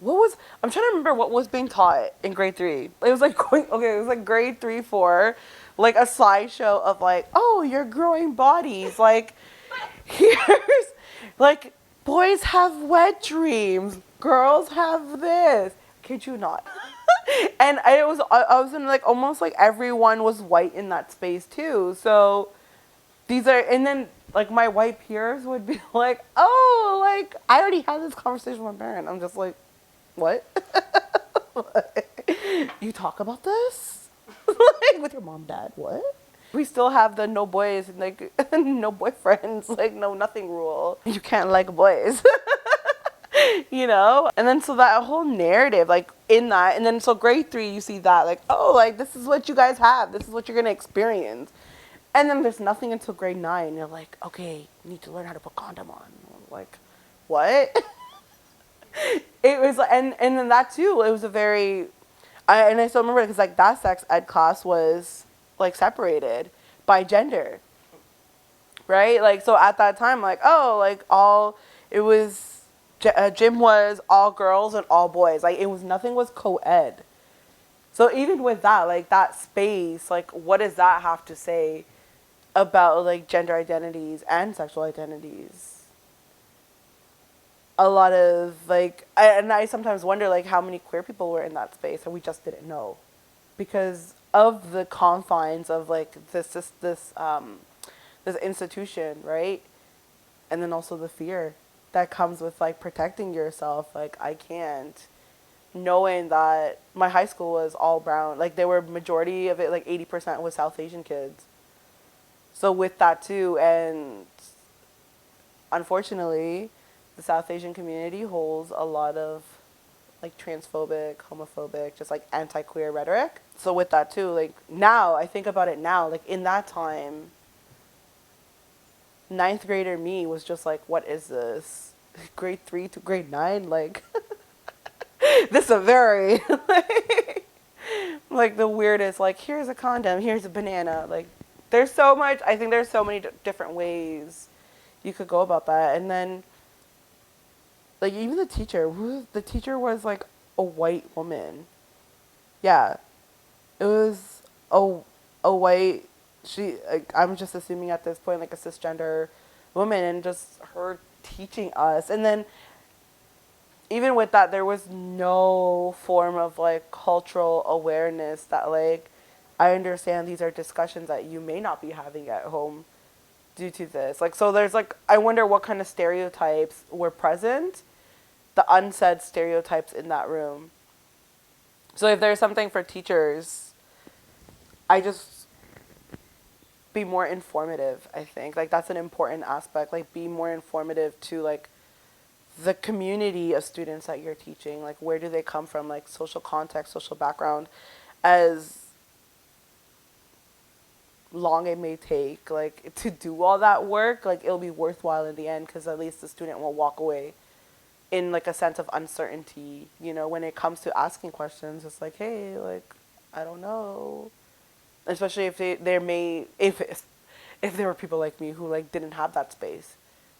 I'm trying to remember what was being taught in grade 3. It was like it was like grade 3, 4, like a slideshow of like, oh, you're growing bodies. Like, here's, like, boys have wet dreams, girls have this. Kid you not. And I was in like almost like everyone was white in that space too. So and then like my white peers would be like, oh, like I already had this conversation with my parent. I'm just like, what? You talk about this? Like with your mom, dad, what? We still have the no boys and like no boyfriends, like no nothing rule. You can't like boys. You know? And then so that whole narrative, like in that, and then so grade 3, you see that, like, oh, like this is what you guys have, this is what you're gonna experience. And then there's nothing until grade 9. You're like, okay, you need to learn how to put condom on. I'm like, what? It was, and then that too, it was a very, I still remember because like that sex ed class was like separated by gender, right? Like, so at that time, like, oh, like it was, gym was all girls and all boys. Like, it was, nothing was co-ed. So even with that, like that space, like what does that have to say about like gender identities and sexual identities? A lot of like, and I sometimes wonder like how many queer people were in that space and we just didn't know because of the confines of like this institution, right? And then also the fear that comes with like protecting yourself. Like I can't, knowing that my high school was all brown, like there were majority of it, like 80% was South Asian kids. So with that too, and unfortunately, the South Asian community holds a lot of like transphobic, homophobic, just like anti-queer rhetoric. So with that too, like now, I think about it now, like in that time, ninth grader me was just like, what is this? Grade 3 to grade 9, like, this is a very, like the weirdest, like, here's a condom, here's a banana. Like, there's so much, I think there's so many different ways you could go about that. And then, like, even the teacher was like a white woman. Yeah. It was a white, like, I'm just assuming at this point, like a cisgender woman, and just her teaching us. And then even with that, there was no form of like cultural awareness that like, I understand these are discussions that you may not be having at home due to this. Like, so there's like, I wonder what kind of stereotypes were present, the unsaid stereotypes in that room. So if there's something for teachers, I just be more informative, I think. Like, that's an important aspect. Like, be more informative to like the community of students that you're teaching. Like, where do they come from? Like, social context, social background, as long it may take, like, to do all that work, like, it'll be worthwhile in the end, because at least the student will walk away in, like, a sense of uncertainty, you know, when it comes to asking questions. It's like, hey, like, I don't know. Especially if if there were people like me who, like, didn't have that space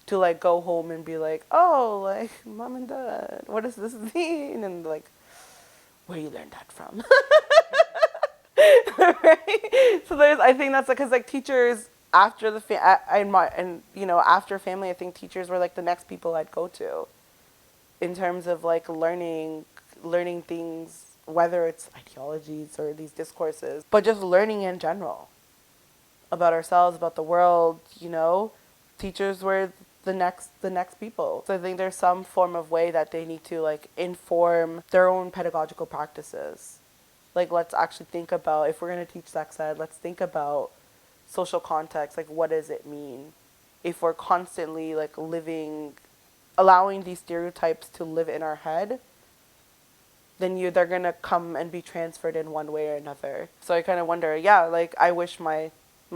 to, like, go home and be like, oh, like, mom and dad, what does this mean? And, like, where you learned that from? Right? So I think that's because like teachers after after family, I think teachers were like the next people I'd go to in terms of like learning things, whether it's ideologies or these discourses, but just learning in general about ourselves, about the world. Teachers were the next people. So I think there's some form of way that they need to like inform their own pedagogical practices. Like, let's actually think about, if we're going to teach sex ed, let's think about social context. Like, what does it mean? If we're constantly, like, allowing these stereotypes to live in our head, then they're going to come and be transferred in one way or another. So I kind of wonder, yeah, like, I wish my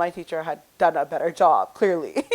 teacher had done a better job, clearly.